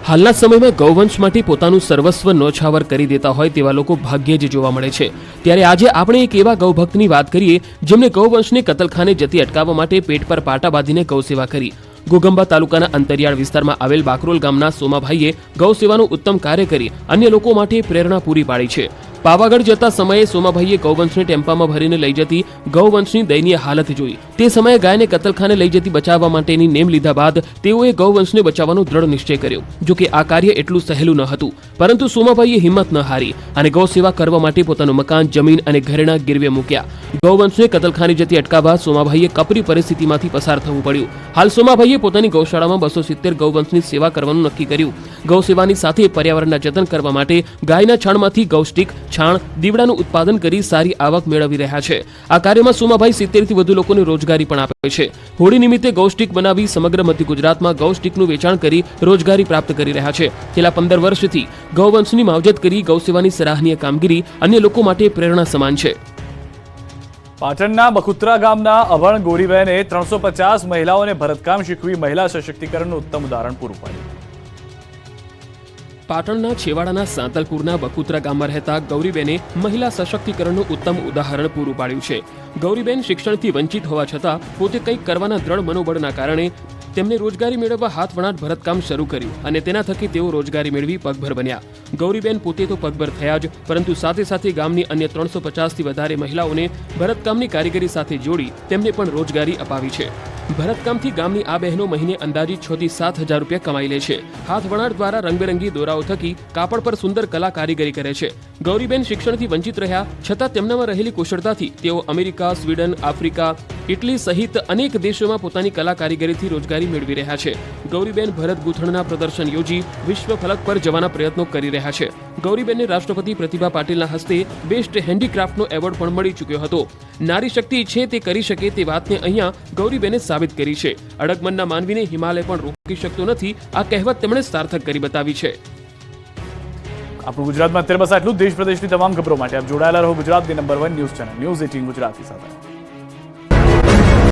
હાલના સમયમાં ગૌવંશ માટે પોતાનું સર્વસ્વ નોછાવર કરી દેતા હોય તેવા લોકો ભાગ્યે જ જોવા મળે છે. ત્યારે આજે આપણે એક એવા ગૌભક્તની વાત કરીએ જેમણે ગૌવંશને કતલખાને જતી અટકાવવા માટે પેટ પર પાટા બાંધીને ગૌસેવા કરી. ગોગંબા તાલુકાના અંતરિયાળ વિસ્તારમાં આવેલ બાકરોલ ગામના સોમાભાઈએ ગૌસેવાનું ઉત્તમ કાર્ય કરી અન્ય લોકો માટે પ્રેરણા પૂરી પાડી છે. પાવાગઢ જતા સમયે સોમાભાઈએ ગૌવંશને ટેમ્પામાં ભરીને લઈ જતી ગૌવંશની દયનીય હાલત જોઈ. તે સમયે ગાયને કતલખાને લઈ જતી બચાવવા માટેની નેમ લીધા બાદ તેઓએ ગૌવંશને બચાવવાનો દ્રઢ નિશ્ચય કર્યો. જો કે આ કાર્ય એટલું સહેલું ન હતું, પરંતુ સોમાભાઈએ હિંમત ન હારી અને ગૌ સેવા કરવા માટે પોતાનું મકાન, જમીન અને ઘરેણાં ગીરવે મૂક્યા. ગૌવંશને કતલખાને જતી અટકાવવા સોમાભાઈએ કપરી પરિસ્થિતિમાંથી પસાર થવું પડ્યું. હાલ સોમાભાઈએ પોતાની ગૌશાળામાં 270 ગૌવંશની સેવા કરવાનું નક્કી કર્યું. ગૌ સેવાની સાથે પર્યાવરણના જતન કરવા માટે ગાયના છાણમાંથી ગૌસ્ટિક, છાણ, દીવડાનું ઉત્પાદન કરી સારી આવક મેળવી રહ્યા છે. આ કાર્યમાં સોમાભાઈ 70 થી વધુ લોકોને રોજગારી પણ આપે છે. હોળી નિમિત્તે ગૌસ્ટિક બનાવી સમગ્ર મધ્ય ગુજરાતમાં ગૌસ્ટિકનું વેચાણ કરી રોજગારી પ્રાપ્ત કરી રહ્યા છે. છેલ્લા 15 વર્ષથી ગૌવંશની માવજત કરી ગૌસેવાની સરાહનીય કામગીરી અન્ય લોકો માટે પ્રેરણા સમાન છે. પાટણના બખુત્રા ગામના અભણ ગોરીબહેને 350 મહિલાઓને ભરતકામ શીખવી મહિલા સશક્તિકરણનું ઉત્તમ ઉદાહરણ પૂરું પાડ્યું. પાટણના છેવાડાના સાંતલપુરના બકુત્રા ગામમાં રહેતા ગૌરીબેને મહિલા સશક્તિકરણનું ઉત્તમ ઉદાહરણ પૂરું પાડ્યું છે. ગૌરીબેન શિક્ષણથી વંચિત હોવા છતાં પોતે કંઈક કરવાના દ્રઢ મનોબળના કારણે તેમને રોજગારી મેળવવા હાથવણાટ ભરતકામ શરૂ કર્યું અને તેના થકી તેઓ રોજગારી મેળવી પગભર બન્યા. ગૌરીબેન પોતે તો પગભર થયા જ, પરંતુ સાથે સાથે ગામની અન્ય 350થી વધારે મહિલાઓને ભરતકામની કારીગરી સાથે જોડી તેમને પણ રોજગારી અપાવી છે. ભરતકામથી ગામની આ બહેનો મહિને અંદાજિત 6 થી 7 હજાર રૂપિયા કમાઈ લે છે. હાથવણાટ દ્વારા રંગબેરંગી દોરાઓ થકી કાપડ પર સુંદર કલા કારીગરી કરે છે. ગૌરીબેન શિક્ષણથી વંચિત રહ્યા છતાં તેમનામાં રહેલી કુશળતાથી તેઓ અમેરિકા, સ્વીડન, આફ્રિકા, ઇટલી સહિત અનેક દેશોમાં પોતાની કલા કારીગરીથી રોજગારી મેળવી રહ્યા છે. ગૌરીબેન ભરત ગૂંથણના પ્રદર્શન યોજી વિશ્વ ફલક પર જવાના પ્રયત્નો કરી રહ્યા છે. ગૌરીબેનને રાષ્ટ્રપતિ પ્રતિભા પાટીલના હસ્તે બેસ્ટ હેન્ડીક્રાફ્ટનો એવોર્ડ પણ મળી ચૂક્યો હતો. નારી શક્તિ છે તે કરી શકે તે વાતને અહીંયા ગૌરીબેને સાબિત કરી છે. અડગમનના માનવીને હિમાલય પણ રોકી શકતો નથી, આ કહેવત તેમણે સાર્થક કરી બતાવી છે. આપણું ગુજરાતમાં અત્યારે બસ આટલું. દેશ પ્રદેશની તમામ ખબરો માટે આપ જોડાયેલા રહો ગુજરાતની number 1 news channel news 18 Gujarati સાથે.